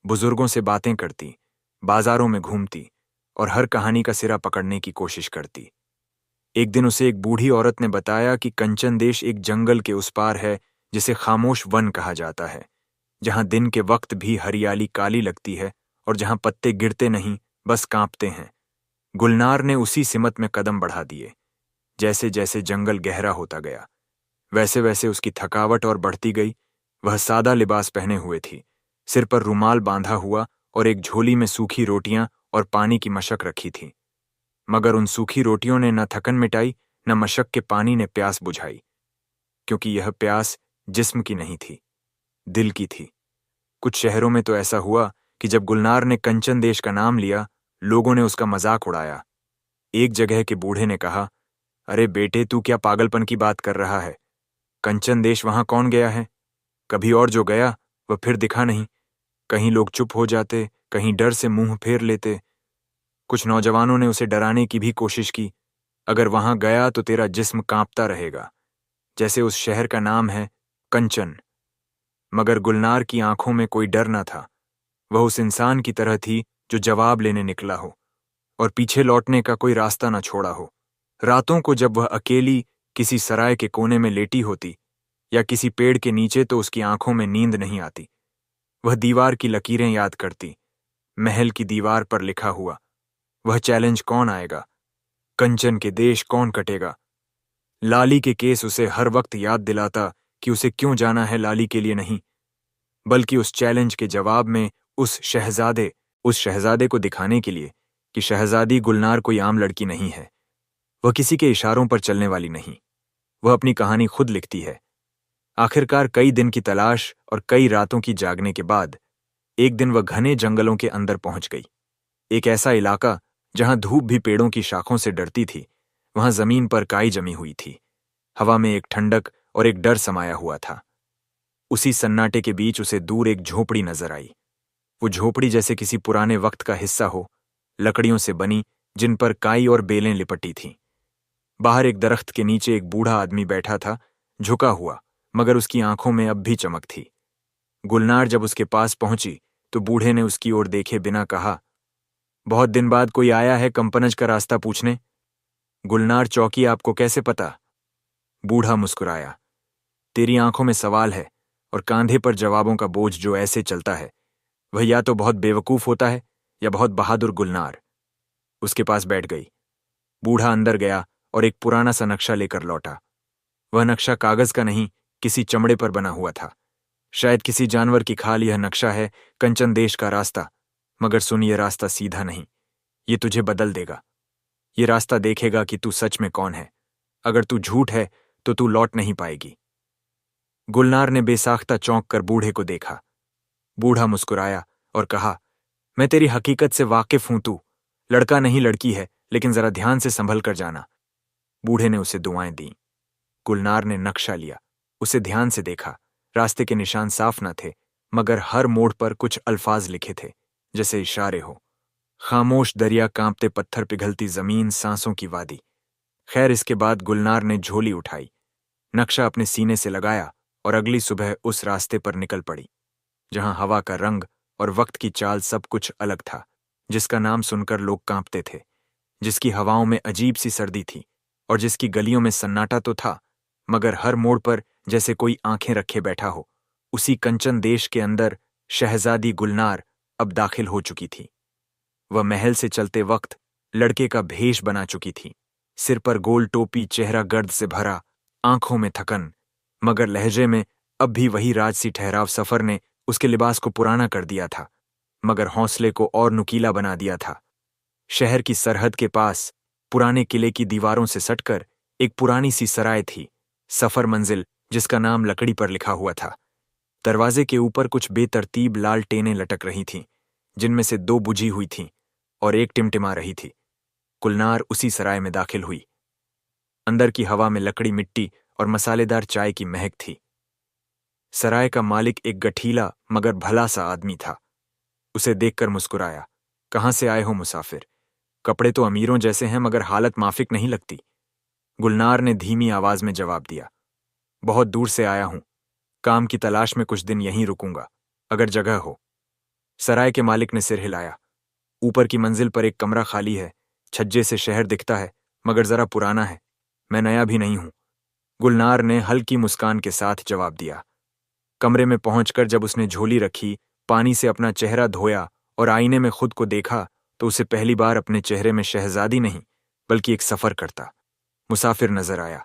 बुजुर्गों से बातें करती, बाजारों में घूमती और हर कहानी का सिरा पकड़ने की कोशिश करती। एक दिन उसे एक बूढ़ी औरत ने बताया कि कंचन देश एक जंगल के उस पार है, जिसे खामोश वन कहा जाता है, जहां दिन के वक्त भी हरियाली काली लगती है और जहां पत्ते गिरते नहीं, बस कांपते हैं। गुलनार ने उसी सिमत में कदम बढ़ा दिए। जैसे जैसे जंगल गहरा होता गया, वैसे वैसे उसकी थकावट और बढ़ती गई। वह सादा लिबास पहने हुए थी, सिर पर रुमाल बांधा हुआ और एक झोली में सूखी रोटियां और पानी की मशक रखी थी। मगर उन सूखी रोटियों ने न थकन मिटाई, न मशक के पानी ने प्यास बुझाई, क्योंकि यह प्यास जिस्म की नहीं थी, दिल की थी। कुछ शहरों में तो ऐसा हुआ कि जब गुलनार ने कंचन देश का नाम लिया, लोगों ने उसका मजाक उड़ाया। एक जगह के बूढ़े ने कहा, अरे बेटे, तू क्या पागलपन की बात कर रहा है? कंचन देश वहां कौन गया है? कभी और जो गया वह फिर दिखा नहीं। कहीं लोग चुप हो जाते, कहीं डर से मुंह फेर लेते। कुछ नौजवानों ने उसे डराने की भी कोशिश की, अगर वहां गया तो तेरा जिस्म कांपता रहेगा, जैसे उस शहर का नाम है कंचन। मगर गुलनार की आंखों में कोई डर न था। वह उस इंसान की तरह थी जो जवाब लेने निकला हो और पीछे लौटने का कोई रास्ता न छोड़ा हो। रातों को जब वह अकेली किसी सराय के कोने में लेटी होती या किसी पेड़ के नीचे, तो उसकी आंखों में नींद नहीं आती। वह दीवार की लकीरें याद करती। महल की दीवार पर लिखा हुआ, वह चैलेंज कौन आएगा, कंचन के देश कौन कटेगा। लाली के केस उसे हर वक्त याद दिलाता कि उसे क्यों जाना है लाली के लिए नहीं, बल्कि उस चैलेंज के जवाब में उस शहजादे को दिखाने के लिए कि शहजादी गुलनार कोई आम लड़की नहीं है। वह किसी के इशारों पर चलने वाली नहीं, वह अपनी कहानी खुद लिखती है। आखिरकार कई दिन की तलाश और कई रातों की जागने के बाद एक दिन वह घने जंगलों के अंदर पहुंच गई। एक ऐसा इलाका जहां धूप भी पेड़ों की शाखों से डरती थी। वहां जमीन पर काई जमी हुई थी, हवा में एक ठंडक और एक डर समाया हुआ था। उसी सन्नाटे के बीच उसे दूर एक झोपड़ी नजर आई। वो झोपड़ी जैसे किसी पुराने वक्त का हिस्सा हो, लकड़ियों से बनी, जिन पर काई और बेलें लिपटी थीं। बाहर एक दरख्त के नीचे एक बूढ़ा आदमी बैठा था, झुका हुआ, मगर उसकी आंखों में अब भी चमक थी। गुलनार जब उसके पास पहुंची तो बूढ़े ने उसकी ओर देखे बिना कहा, बहुत दिन बाद कोई आया है कंपनज का रास्ता पूछने? गुलनार चौंकी, आपको कैसे पता? बूढ़ा मुस्कुराया, तेरी आंखों में सवाल है और कांधे पर जवाबों का बोझ जो ऐसे चलता है, वह या तो बहुत बेवकूफ होता है या बहुत बहादुर। गुलनार उसके पास बैठ गई। बूढ़ा अंदर गया और एक पुराना सा नक्शा लेकर लौटा। वह नक्शा कागज का नहीं, किसी चमड़े पर बना हुआ था। शायद किसी जानवर की खाल। यह नक्शा है कंचन देश का रास्ता, मगर सुन, यह रास्ता सीधा नहीं, ये तुझे बदल देगा। ये रास्ता देखेगा कि तू सच में कौन है। अगर तू झूठ है तो तू लौट नहीं पाएगी। गुलनार ने बेसाख्ता चौंक कर बूढ़े को देखा। बूढ़ा मुस्कुराया और कहा, मैं तेरी हकीकत से वाकिफ हूं, तू लड़का नहीं लड़की है, लेकिन जरा ध्यान से संभल कर जाना। बूढ़े ने उसे दुआएं दी। गुलनार ने नक्शा लिया, उसे ध्यान से देखा। रास्ते के निशान साफ न थे, मगर हर मोड़ पर कुछ अल्फाज लिखे थे, जैसे इशारे हो। खामोश दरिया, कांपते पत्थर, पिघलती जमीन, सांसों की वादी। खैर, इसके बाद गुलनार ने झोली उठाई, नक्शा अपने सीने से लगाया और अगली सुबह उस रास्ते पर निकल पड़ी जहां हवा का रंग और वक्त की चाल सब कुछ अलग था, जिसका नाम सुनकर लोग कांपते थे, जिसकी हवाओं में अजीब सी सर्दी थी और जिसकी गलियों में सन्नाटा तो था, मगर हर मोड़ पर जैसे कोई आंखें रखे बैठा हो। उसी कंचन देश के अंदर शहजादी गुलनार अब दाखिल हो चुकी थी। वह महल से चलते वक्त लड़के का भेष बना चुकी थी। सिर पर गोल टोपी, चेहरा गर्द से भरा, आंखों में थकन, मगर लहजे में अब भी वही राजसी ठहराव। सफर ने उसके लिबास को पुराना कर दिया था, मगर हौसले को और नुकीला बना दिया था। शहर की सरहद के पास पुराने किले की दीवारों से सटकर एक पुरानी सी सराय थी। सफर मंजिल जिसका नाम लकड़ी पर लिखा हुआ था। दरवाजे के ऊपर कुछ बेतरतीब लाल टेनें लटक रही थीं, जिनमें से 2 बुझी हुई थीं और एक टिमटिमा रही थी। गुलनार उसी सराय में दाखिल हुई। अंदर की हवा में लकड़ी मिट्टी और मसालेदार चाय की महक थी। सराय का मालिक एक गठीला मगर भला सा आदमी था। उसे देखकर मुस्कुराया। कहाँ से आए हो मुसाफिर? कपड़े तो अमीरों जैसे हैं मगर हालत माफिक नहीं लगती। गुलनार ने धीमी आवाज में जवाब दिया। बहुत दूर से आया हूं। काम की तलाश में कुछ दिन यहीं रुकूंगा, अगर जगह हो। सराय के मालिक ने सिर हिलाया। ऊपर की मंजिल पर एक कमरा खाली है। छज्जे से शहर दिखता है मगर जरा पुराना है। मैं नया भी नहीं हूं। गुलनार ने हल्की मुस्कान के साथ जवाब दिया। कमरे में पहुंचकर जब उसने झोली रखी, पानी से अपना चेहरा धोया और आईने में खुद को देखा तो उसे पहली बार अपने चेहरे में शहजादी नहीं बल्कि एक सफर करता मुसाफिर नजर आया।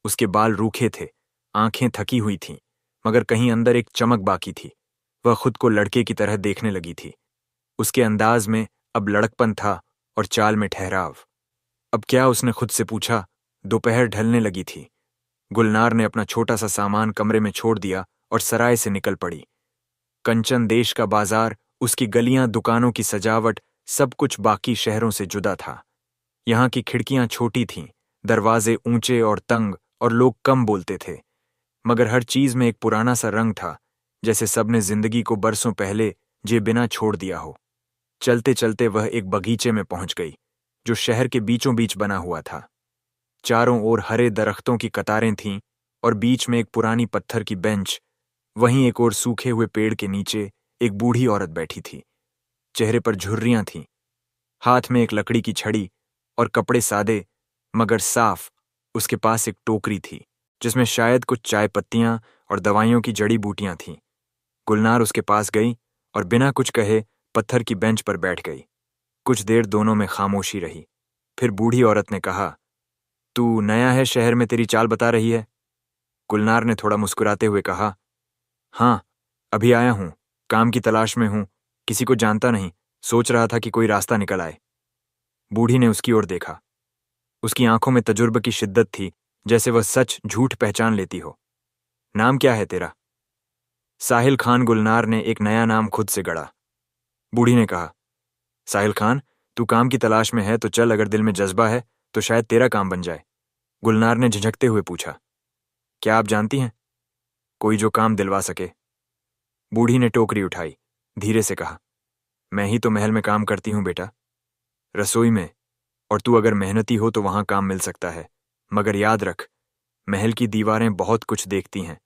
उसके बाल रूखे थे, आंखें थकी हुई थीं, मगर कहीं अंदर एक चमक बाकी थी। वह खुद को लड़के की तरह देखने लगी थी। उसके अंदाज में अब लड़कपन था और चाल में ठहराव। अब क्या, उसने खुद से पूछा। दोपहर ढलने लगी थी। गुलनार ने अपना छोटा सा सामान कमरे में छोड़ दिया और सराय से निकल पड़ी। कंचन देश का बाजार, उसकी गलियां, दुकानों की सजावट, सब कुछ बाकी शहरों से जुदा था। यहाँ की खिड़कियां छोटी थीं, दरवाजे ऊंचे और तंग और लोग कम बोलते थे, मगर हर चीज में एक पुराना सा रंग था, जैसे सबने जिंदगी को बरसों पहले जे बिना छोड़ दिया हो। चलते चलते वह एक बगीचे में पहुंच गई, जो शहर के बीचों बीच बना हुआ था। चारों ओर हरे दरख्तों की कतारें थीं और बीच में एक पुरानी पत्थर की बेंच। वहीं एक और सूखे हुए पेड़ के नीचे एक बूढ़ी औरत बैठी थी। चेहरे पर झुर्रियां थीं, हाथ में एक लकड़ी की छड़ी और कपड़े सादे मगर साफ। उसके पास एक टोकरी थी जिसमें शायद कुछ चाय पत्तियां और दवाइयों की जड़ी बूटियां थीं। गुलनार उसके पास गई और बिना कुछ कहे पत्थर की बेंच पर बैठ गई। कुछ देर दोनों में खामोशी रही। फिर बूढ़ी औरत ने कहा, तू नया है शहर में, तेरी चाल बता रही है। गुलनार ने थोड़ा मुस्कुराते हुए कहा, हाँ, अभी आया हूं, काम की तलाश में हूं, किसी को जानता नहीं, सोच रहा था कि कोई रास्ता निकल आए। बूढ़ी ने उसकी ओर देखा। उसकी आंखों में तजुर्बे की शिद्दत थी, जैसे वह सच झूठ पहचान लेती हो। नाम क्या है तेरा? साहिल खान। गुलनार ने एक नया नाम खुद से गढ़ा। बूढ़ी ने कहा, साहिल खान, तू काम की तलाश में है तो चल, अगर दिल में जज्बा है तो शायद तेरा काम बन जाए। गुलनार ने झिझकते हुए पूछा, क्या आप जानती हैं कोई जो काम दिलवा सके? बूढ़ी ने टोकरी उठाई, धीरे से कहा, मैं ही तो महल में काम करती हूं बेटा, रसोई में। और तू अगर मेहनती हो तो वहां काम मिल सकता है, मगर याद रख, महल की दीवारें बहुत कुछ देखती हैं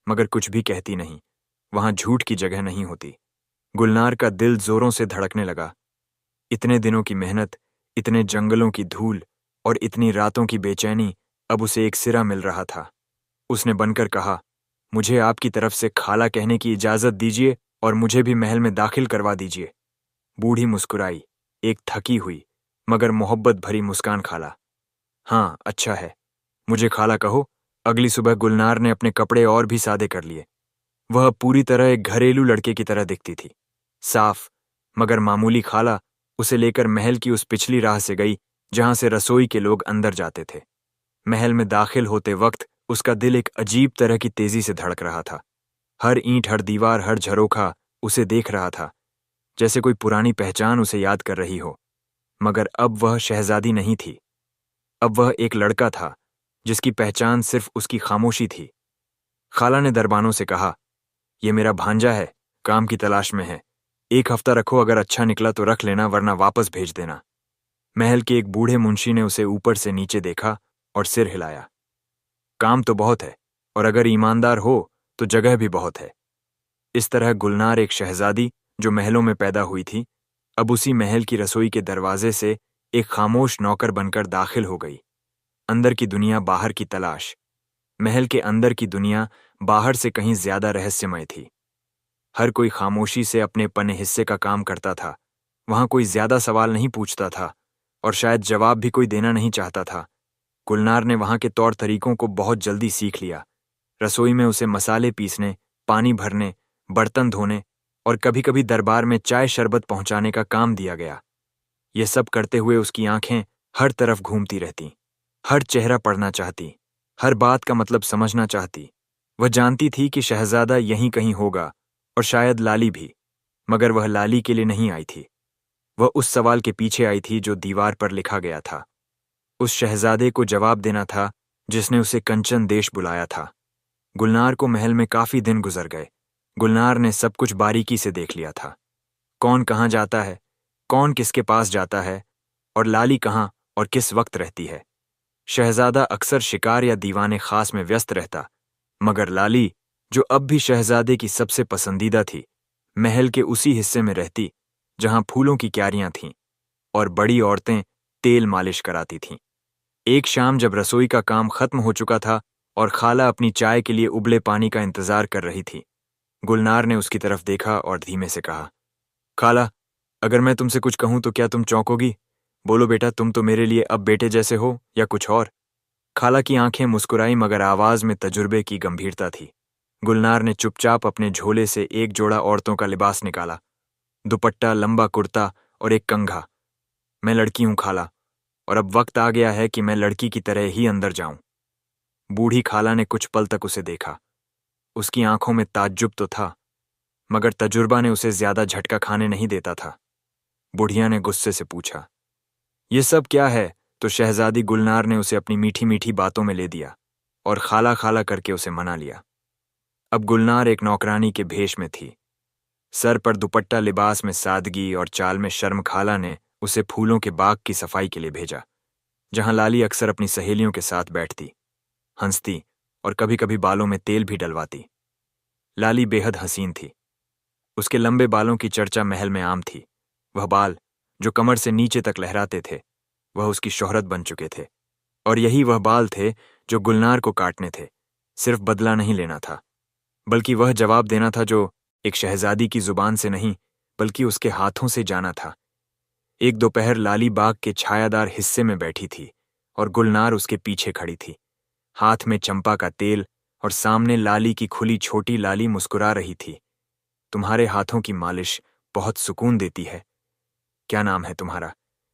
मगर कुछ भी कहती नहीं। वहां झूठ की जगह नहीं होती। गुलनार का दिल जोरों से धड़कने लगा। इतने दिनों की मेहनत, इतने जंगलों की धूल और इतनी रातों की बेचैनी, अब उसे एक सिरा मिल रहा था। उसने बनकर कहा, मुझे आपकी तरफ से खाला कहने की इजाजत दीजिए और मुझे भी महल में दाखिल करवा दीजिए। बूढ़ी मुस्कुराई, एक थकी हुई मगर मोहब्बत भरी मुस्कान। खाला? हाँ, अच्छा है, मुझे खाला कहो। अगली सुबह गुलनार ने अपने कपड़े और भी सादे कर लिए। वह पूरी तरह एक घरेलू लड़के की तरह दिखती थी। साफ मगर मामूली खाला उसे लेकर महल की उस पिछली राह से गई जहां से रसोई के लोग अंदर जाते थे। महल में दाखिल होते वक्त उसका दिल एक अजीब तरह की तेजी से धड़क रहा था। हर ईंट, हर दीवार, हर झरोखा उसे देख रहा था, जैसे कोई पुरानी पहचान उसे याद कर रही हो। मगर अब वह शहजादी नहीं थी। अब वह एक लड़का था जिसकी पहचान सिर्फ उसकी खामोशी थी। खाला ने दरबानों से कहा, यह मेरा भांजा है, काम की तलाश में है। 1 हफ्ता रखो, अगर अच्छा निकला तो रख लेना, वरना वापस भेज देना। महल के एक बूढ़े मुंशी ने उसे ऊपर से नीचे देखा और सिर हिलाया। काम तो बहुत है और अगर ईमानदार हो तो जगह भी बहुत है। इस तरह गुलनार, एक शहजादी जो महलों में पैदा हुई थी, अब उसी महल की रसोई के दरवाजे से एक खामोश नौकर बनकर दाखिल हो गई। अंदर की दुनिया, बाहर की तलाश। महल के अंदर की दुनिया बाहर से कहीं ज्यादा रहस्यमय थी। हर कोई खामोशी से अपने पने हिस्से का काम करता था। वहां कोई ज्यादा सवाल नहीं पूछता था और शायद जवाब भी कोई देना नहीं चाहता था। गुलनार ने वहां के तौर तरीकों को बहुत जल्दी सीख लिया। रसोई में उसे मसाले पीसने, पानी भरने, बर्तन धोने और कभी-कभी दरबार में चाय शरबत पहुंचाने का काम दिया गया। यह सब करते हुए उसकी आंखें हर तरफ घूमती रहती, हर चेहरा पढ़ना चाहती, हर बात का मतलब समझना चाहती। वह जानती थी कि शहजादा यहीं कहीं होगा और शायद लाली भी, मगर वह लाली के लिए नहीं आई थी। वह उस सवाल के पीछे आई थी जो दीवार पर लिखा गया था। उस शहजादे को जवाब देना था जिसने उसे कंचन देश बुलाया था। गुलनार को महल में काफी दिन गुजर गए। गुलनार ने सब कुछ बारीकी से देख लिया था। कौन कहाँ जाता है, कौन किसके पास जाता है, और लाली कहाँ और किस वक्त रहती है। शहजादा अक्सर शिकार या दीवाने खास में व्यस्त रहता, मगर लाली, जो अब भी शहजादे की सबसे पसंदीदा थी, महल के उसी हिस्से में रहती जहां फूलों की क्यारियां थीं और बड़ी औरतें तेल मालिश कराती थीं। एक शाम जब रसोई का काम खत्म हो चुका था और खाला अपनी चाय के लिए उबले पानी का इंतजार कर रही थी, गुलनार ने उसकी तरफ देखा और धीमे से कहा, खाला, अगर मैं तुमसे कुछ कहूं तो क्या तुम चौंकोगी? बोलो बेटा, तुम तो मेरे लिए अब बेटे जैसे हो या कुछ और? खाला की आंखें मुस्कुराई मगर आवाज में तजुर्बे की गंभीरता थी। गुलनार ने चुपचाप अपने झोले से एक जोड़ा औरतों का लिबास निकाला, दुपट्टा, लंबा कुर्ता और एक कंघा। मैं लड़की हूं खाला, और अब वक्त आ गया है कि मैं लड़की की तरह ही अंदर जाऊं। बूढ़ी खाला ने कुछ पल तक उसे देखा। उसकी आंखों में ताज्जुब तो था, मगर तजुर्बा ने उसे ज्यादा झटका खाने नहीं देता था। बुढ़िया ने गुस्से से पूछा, ये सब क्या है? तो शहजादी गुलनार ने उसे अपनी मीठी मीठी बातों में ले दिया और खाला खाला करके उसे मना लिया। अब गुलनार एक नौकरानी के भेष में थी। सर पर दुपट्टा, लिबास में सादगी और चाल में शर्म। खाला ने उसे फूलों के बाग की सफाई के लिए भेजा, जहां लाली अक्सर अपनी सहेलियों के साथ बैठती, हंसती और कभी कभी बालों में तेल भी डलवाती। लाली बेहद हसीन थी। उसके लंबे बालों की चर्चा महल में आम थी। वह बाल जो कमर से नीचे तक लहराते थे, वह उसकी शोहरत बन चुके थे, और यही वह बाल थे जो गुलनार को काटने थे। सिर्फ बदला नहीं लेना था, बल्कि वह जवाब देना था जो एक शहजादी की जुबान से नहीं बल्कि उसके हाथों से जाना था। एक दोपहर लाली बाग के छायादार हिस्से में बैठी थी और गुलनार उसके पीछे खड़ी थी, हाथ में चंपा का तेल, और सामने लाली की खुली छोटी लाली मुस्कुरा रही थी। तुम्हारे हाथों की मालिश बहुत सुकून देती है। क्या नाम है तुम्हारा?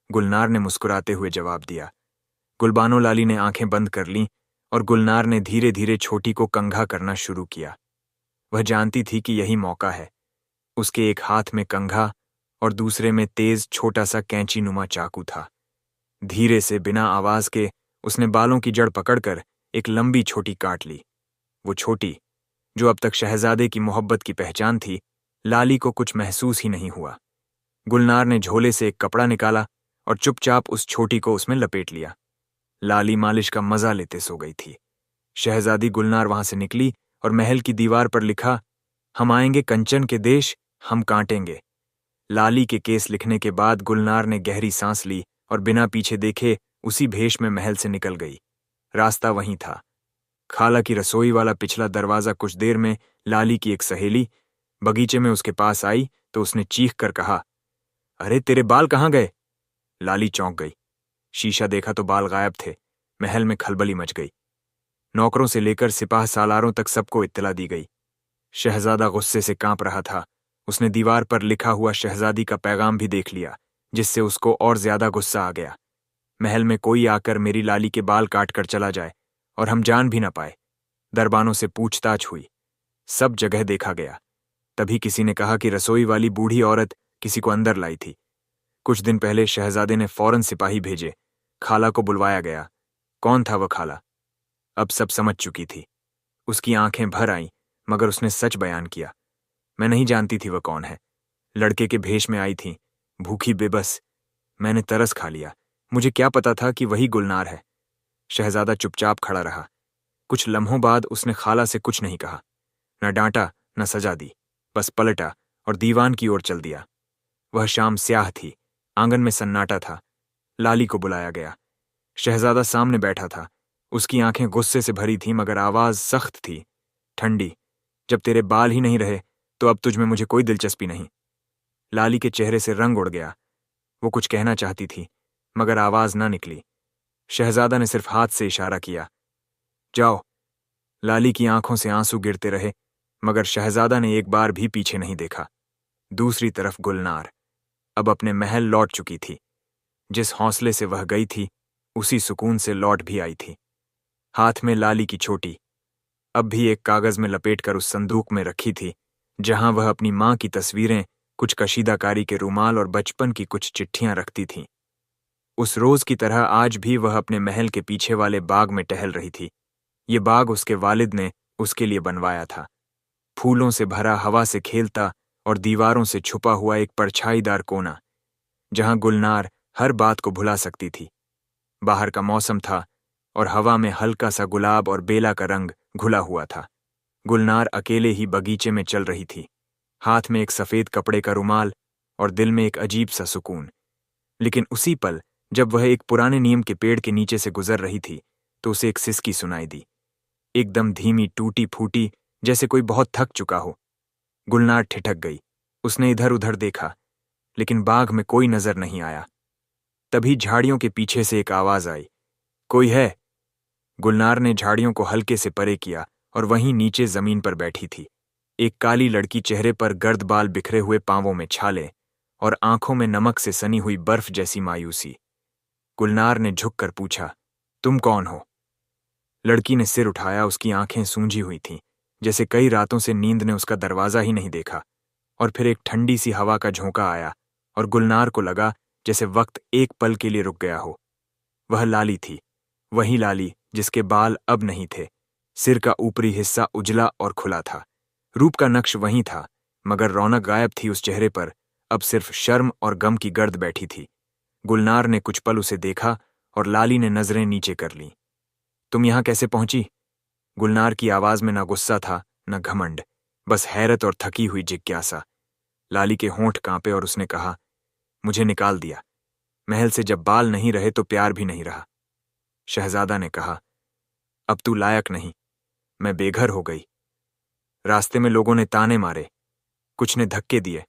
गुलनार ने मुस्कुराते हुए जवाब दिया। गुलबानो लाली ने आंखें बंद कर लीं और गुलनार ने धीरे धीरे छोटी को कंघा करना शुरू किया। वह जानती थी कि यही मौका है। उसके एक हाथ में कंघा और दूसरे में तेज छोटा सा कैंची नुमा चाकू था। धीरे से बिना आवाज के उसने बालों की जड़ पकड़कर एक लंबी छोटी काट ली। वो छोटी, जो अब तक शहजादे की मोहब्बत की पहचान थी, लाली को कुछ महसूस ही नहीं हुआ। गुलनार ने झोले से एक कपड़ा निकाला और चुपचाप उस छोटी को उसमें लपेट लिया। लाली मालिश का मजा लेते सो गई थी। शहजादी गुलनार वहां से निकली और महल की दीवार पर लिखा, हम आएंगे कंचन के देश, हम काटेंगे। लाली के केस लिखने के बाद गुलनार ने गहरी सांस ली और बिना पीछे देखे उसी भेष में महल से निकल गई। रास्ता वहीं था। खाला की रसोई वाला पिछला दरवाजा। कुछ देर में लाली की एक सहेली बगीचे में उसके पास आई तो उसने चीख कर कहा, अरे तेरे बाल कहाँ गए? लाली चौंक गई। शीशा देखा तो बाल गायब थे। महल में खलबली मच गई। नौकरों से लेकर सिपाह सालारों तक सबको इत्तला दी गई। शहजादा गुस्से से कांप रहा था। उसने दीवार पर लिखा हुआ शहजादी का पैगाम भी देख लिया, जिससे उसको और ज्यादा गुस्सा आ गया। महल में कोई आकर मेरी लाली के बाल काट कर चला जाए और हम जान भी न पाए। दरबानों से पूछताछ हुई, सब जगह देखा गया। तभी किसी ने कहा कि रसोई वाली बूढ़ी औरत किसी को अंदर लाई थी। कुछ दिन पहले शहजादे ने फौरन सिपाही भेजे। खाला को बुलवाया गया। कौन था वह खाला? अब सब समझ चुकी थी। उसकी आंखें भर आईं, मगर उसने सच बयान किया। मैं नहीं जानती थी वह कौन है। लड़के के भेष में आई थी, भूखी बेबस। मैंने तरस खा लिया। मुझे क्या पता था कि वही गुलनार है। शहजादा चुपचाप खड़ा रहा। कुछ लम्हों बाद उसने खाला से कुछ नहीं कहा, न डांटा न सजा दी, बस पलटा और दीवान की ओर चल दिया। वह शाम स्याह थी। आंगन में सन्नाटा था। लाली को बुलाया गया। शहजादा सामने बैठा था। उसकी आंखें गुस्से से भरी थीं, मगर आवाज सख्त थी, ठंडी। जब तेरे बाल ही नहीं रहे तो अब तुझ में मुझे कोई दिलचस्पी नहीं। लाली के चेहरे से रंग उड़ गया। वो कुछ कहना चाहती थी, मगर आवाज ना निकली। शहजादा ने सिर्फ हाथ से इशारा किया, जाओ। लाली की आंखों से आंसू गिरते रहे, मगर शहजादा ने एक बार भी पीछे नहीं देखा। दूसरी तरफ गुलनार अब अपने महल लौट चुकी थी। जिस हौसले से वह गई थी, उसी सुकून से लौट भी आई थी। हाथ में लाली की छोटी। अब भी एक कागज में लपेटकर उस संदूक में रखी थी, जहां वह अपनी मां की तस्वीरें, कुछ कशीदाकारी के रुमाल और बचपन की कुछ चिट्ठियां रखती थीं। उस रोज की तरह आज भी वह अपने महल के पीछे वाले बाग में टहल रही थी। ये बाग उसके वालिद ने उसके लिए बनवाया था, फूलों से भरा, हवा से खेलता और दीवारों से छुपा हुआ एक परछाईदार कोना, जहां गुलनार हर बात को भुला सकती थी। बाहर का मौसम था और हवा में हल्का सा गुलाब और बेला का रंग घुला हुआ था। गुलनार अकेले ही बगीचे में चल रही थी, हाथ में एक सफेद कपड़े का रुमाल और दिल में एक अजीब सा सुकून। लेकिन उसी पल जब वह एक पुराने नीम के पेड़ के नीचे से गुजर रही थी, तो उसे एक सिसकी सुनाई दी, एकदम धीमी, टूटी फूटी, जैसे कोई बहुत थक चुका हो। गुलनार ठिठक गई। उसने इधर उधर देखा, लेकिन बाग में कोई नजर नहीं आया। तभी झाड़ियों के पीछे से एक आवाज आई, कोई है? गुलनार ने झाड़ियों को हल्के से परे किया और वहीं नीचे जमीन पर बैठी थी एक काली लड़की, चेहरे पर गर्द बाल बिखरे हुए, पांवों में छाले और आंखों में नमक से सनी हुई बर्फ जैसी मायूसी। गुलनार ने झुककर पूछा, तुम कौन हो? लड़की ने सिर उठाया। उसकी आंखें सूंझी हुई थीं, जैसे कई रातों से नींद ने उसका दरवाजा ही नहीं देखा। और फिर एक ठंडी सी हवा का झोंका आया और गुलनार को लगा जैसे वक्त एक पल के लिए रुक गया हो। वह लाली थी, वही लाली जिसके बाल अब नहीं थे। सिर का ऊपरी हिस्सा उजला और खुला था। रूप का नक्श वही था, मगर रौनक गायब थी उस चेहरे पर। अब सिर्फ शर्म और गम की गर्द बैठी थी। गुलनार ने कुछ पल उसे देखा और लाली ने नजरें नीचे कर लीं। तुम यहां कैसे पहुंची? गुलनार की आवाज में न गुस्सा था, न घमंड, बस हैरत और थकी हुई जिज्ञासा। लाली के होंठ कांपे और उसने कहा, मुझे निकाल दिया। महल से जब बाल नहीं रहे तो प्यार भी नहीं रहा। शहजादा ने कहा, अब तू लायक नहीं। मैं बेघर हो गई। रास्ते में लोगों ने ताने मारे, कुछ ने धक्के दिए।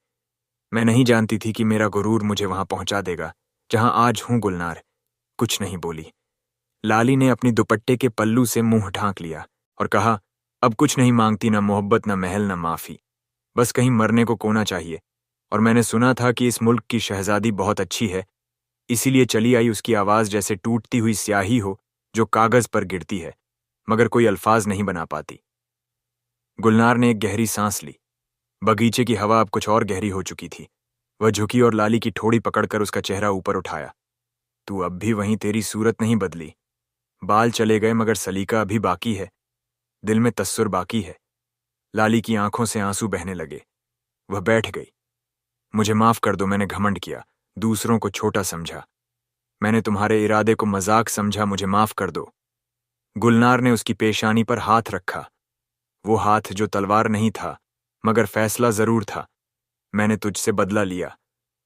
मैं नहीं जानती थी कि मेरा गुरूर मुझे वहां पहुंचा देगा जहां आज हूं। गुलनार कुछ नहीं बोली। लाली ने अपनी दुपट्टे के पल्लू से मुंह ढांक लिया और कहा, अब कुछ नहीं मांगती, न मोहब्बत, न महल, न माफी। बस कहीं मरने को कोना चाहिए। और मैंने सुना था कि इस मुल्क की शहजादी बहुत अच्छी है, इसीलिए चली आई। उसकी आवाज जैसे टूटती हुई स्याही हो जो कागज पर गिरती है, मगर कोई अल्फाज नहीं बना पाती। गुलनार ने एक गहरी सांस ली। बगीचे की हवा अब कुछ और गहरी हो चुकी थी। वह झुकी और लाली की ठोड़ी पकड़कर उसका चेहरा ऊपर उठाया। तू अब भी वहीं, तेरी सूरत नहीं बदली। बाल चले गए मगर सलीका अभी बाकी है, दिल में तस्सुर बाकी है। लाली की आंखों से आंसू बहने लगे। वह बैठ गई। मुझे माफ कर दो, मैंने घमंड किया, दूसरों को छोटा समझा। मैंने तुम्हारे इरादे को मजाक समझा, मुझे माफ कर दो। गुलनार ने उसकी पेशानी पर हाथ रखा, वो हाथ जो तलवार नहीं था मगर फैसला जरूर था। मैंने तुझसे बदला लिया,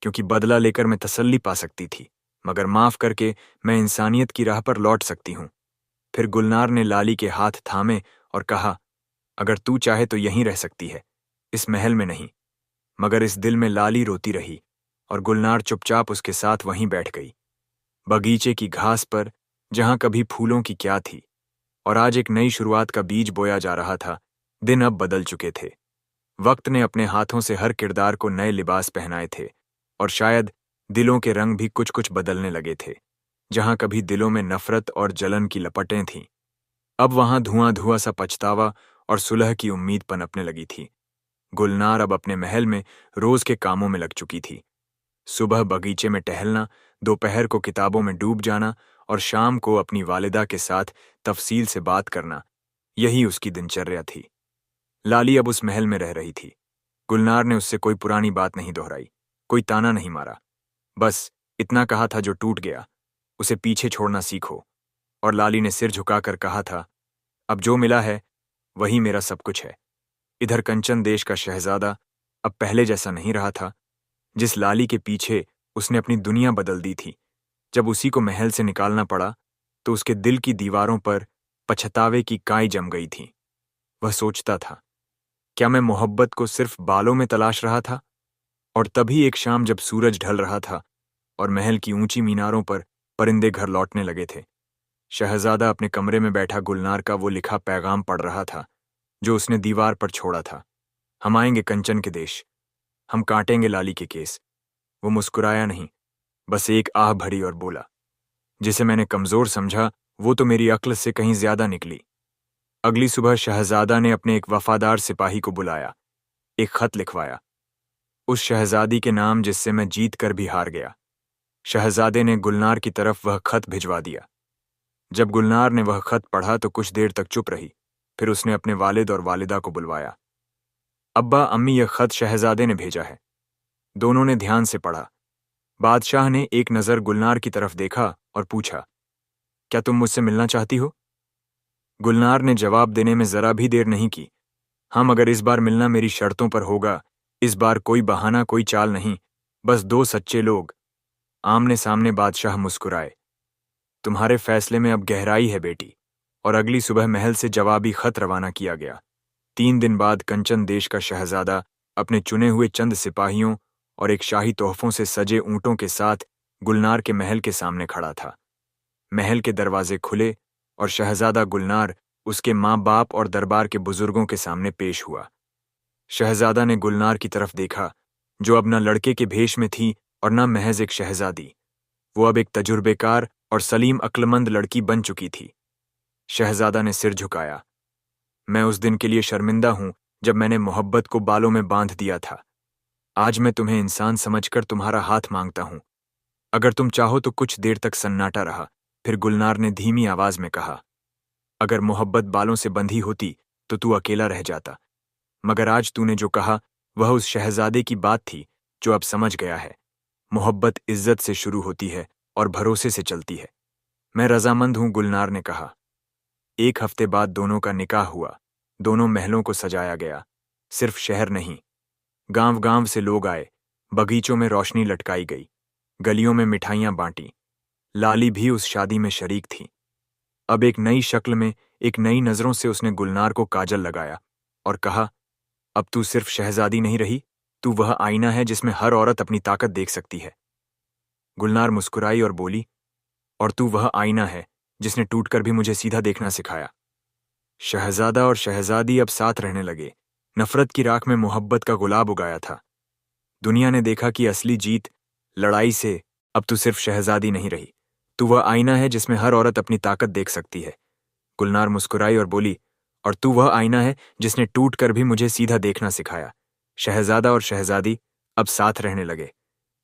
क्योंकि बदला लेकर मैं तसल्ली पा सकती थी, मगर माफ करके मैं इंसानियत की राह पर लौट सकती हूं। फिर गुलनार ने लाली के हाथ थामे और कहा, अगर तू चाहे तो यहीं रह सकती है, इस महल में नहीं। मगर इस दिल में लाली रोती रही और गुलनार चुपचाप उसके साथ वहीं बैठ गई, बगीचे की घास पर, जहां कभी फूलों की क्या थी। और आज एक नई शुरुआत का बीज बोया जा रहा था। दिन अब बदल चुके थे। वक्त ने अपने हाथों से हर किरदार को नए लिबास पहनाए थे, और शायद दिलों के रंग भी कुछ कुछ बदलने लगे थे। जहां कभी दिलों में नफरत और जलन की लपटें थीं, अब वहां धुआं धुआं सा पछतावा और सुलह की उम्मीद पनपने लगी थी। गुलनार अब अपने महल में रोज के कामों में लग चुकी थी। सुबह बगीचे में टहलना, दोपहर को किताबों में डूब जाना और शाम को अपनी वालिदा के साथ तफसील से बात करना, यही उसकी दिनचर्या थी। लाली अब उस महल में रह रही थी। गुलनार ने उससे कोई पुरानी बात नहीं दोहराई, कोई ताना नहीं मारा। बस इतना कहा था, जो टूट गया उसे पीछे छोड़ना सीखो। और लाली ने सिर झुकाकर कहा था, अब जो मिला है वही मेरा सब कुछ है। इधर कंचन देश का शहजादा अब पहले जैसा नहीं रहा था। जिस लाली के पीछे उसने अपनी दुनिया बदल दी थी, जब उसी को महल से निकालना पड़ा तो उसके दिल की दीवारों पर पछतावे की काई जम गई थी। वह सोचता था, क्या मैं मोहब्बत को सिर्फ बालों में तलाश रहा था? और तभी एक शाम जब सूरज ढल रहा था और महल की ऊंची मीनारों पर परिंदे घर लौटने लगे थे, शहजादा अपने कमरे में बैठा गुलनार का वो लिखा पैगाम पढ़ रहा था जो उसने दीवार पर छोड़ा था। हम आएंगे कंचन के देश, हम काटेंगे लाली के केस। वो मुस्कुराया नहीं, बस एक आह भरी और बोला, जिसे मैंने कमजोर समझा वो तो मेरी अक्ल से कहीं ज्यादा निकली। अगली सुबह शहजादा ने अपने एक वफादार सिपाही को बुलाया, एक खत लिखवाया, उस शहजादी के नाम जिससे मैं जीत कर भी हार गया। शहजादे ने गुलनार की तरफ वह खत भिजवा दिया। जब गुलनार ने वह खत पढ़ा तो कुछ देर तक चुप रही। फिर उसने अपने वालिद और वालिदा को बुलवाया। अब्बा, अम्मी, यह खत शहजादे ने भेजा है। दोनों ने ध्यान से पढ़ा। बादशाह ने एक नज़र गुलनार की तरफ देखा और पूछा, क्या तुम मुझसे मिलना चाहती हो? गुलनार ने जवाब देने में जरा भी देर नहीं की। हाँ, मगर इस बार मिलना मेरी शर्तों पर होगा। इस बार कोई बहाना, कोई चाल नहीं, बस दो सच्चे लोग। आमने सामने बादशाह मुस्कुराए। तुम्हारे फैसले में अब गहराई है बेटी। और अगली सुबह महल से जवाबी खत रवाना किया गया। 3 दिन बाद कंचन देश का शहजादा अपने चुने हुए चंद सिपाहियों और एक शाही तोहफों से सजे ऊंटों के साथ गुलनार के महल के सामने खड़ा था। महल के दरवाजे खुले और शहजादा गुलनार उसके माँ बाप और दरबार के बुजुर्गों के सामने पेश हुआ। शहजादा ने गुलनार की तरफ देखा, जो अब न लड़के के भेष में थी और न महज एक शहजादी। वो अब एक तजुर्बेकार और सलीम अक्लमंद लड़की बन चुकी थी। शहजादा ने सिर झुकाया। मैं उस दिन के लिए शर्मिंदा हूं जब मैंने मोहब्बत को बालों में बांध दिया था। आज मैं तुम्हें इंसान समझकर तुम्हारा हाथ मांगता हूं। अगर तुम चाहो तो। कुछ देर तक सन्नाटा रहा। फिर गुलनार ने धीमी आवाज में कहा, अगर मोहब्बत बालों से बंधी होती तो तू अकेला रह जाता। मगर आज तूने जो कहा वह उस शहजादे की बात थी जो अब समझ गया है। मोहब्बत इज्जत से शुरू होती है और भरोसे से चलती है। मैं रजामंद हूं, गुलनार ने कहा। 1 हफ्ते बाद दोनों का निकाह हुआ। दोनों महलों को सजाया गया। सिर्फ शहर नहीं, गांव गांव से लोग आए। बगीचों में रोशनी लटकाई गई, गलियों में मिठाइयां बांटी। लाली भी उस शादी में शरीक थी। अब एक नई शक्ल में, एक नई नजरों से उसने गुलनार को काजल लगाया और कहा, अब तू सिर्फ शहजादी नहीं रही, तू वह आईना है जिसमें हर औरत अपनी ताकत देख सकती है। गुलनार मुस्कुराई और बोली, और तू वह आईना है जिसने टूटकर भी मुझे सीधा देखना सिखाया। शहजादा और शहजादी अब साथ रहने लगे। नफरत की राख में मोहब्बत का गुलाब उगाया था। दुनिया ने देखा कि असली जीत लड़ाई से। अब तू सिर्फ शहजादी नहीं रही, तू वह आईना है जिसमें हर औरत अपनी ताकत देख सकती है। गुलनार मुस्कुराई और बोली, और तू वह आईना है जिसने टूट कर भी मुझे सीधा देखना सिखाया। शहजादा और शहजादी अब साथ रहने लगे।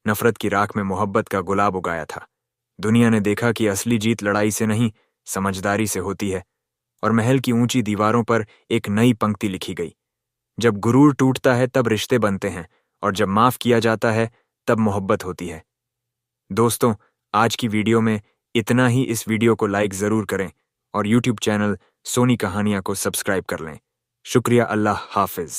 नफरत की राख में मोहब्बत का गुलाब उगाया था। दुनिया ने देखा कि असली जीत लड़ाई से नहीं, समझदारी से होती है। और महल की ऊंची दीवारों पर एक नई पंक्ति लिखी गई, जब गुरूर टूटता है तब रिश्ते बनते हैं, और जब माफ किया जाता है तब मोहब्बत होती है। दोस्तों, आज की वीडियो में इतना ही। इस वीडियो को लाइक जरूर करें और यूट्यूब चैनल सोनी कहानियां को सब्सक्राइब कर लें। शुक्रिया। अल्लाह हाफिज।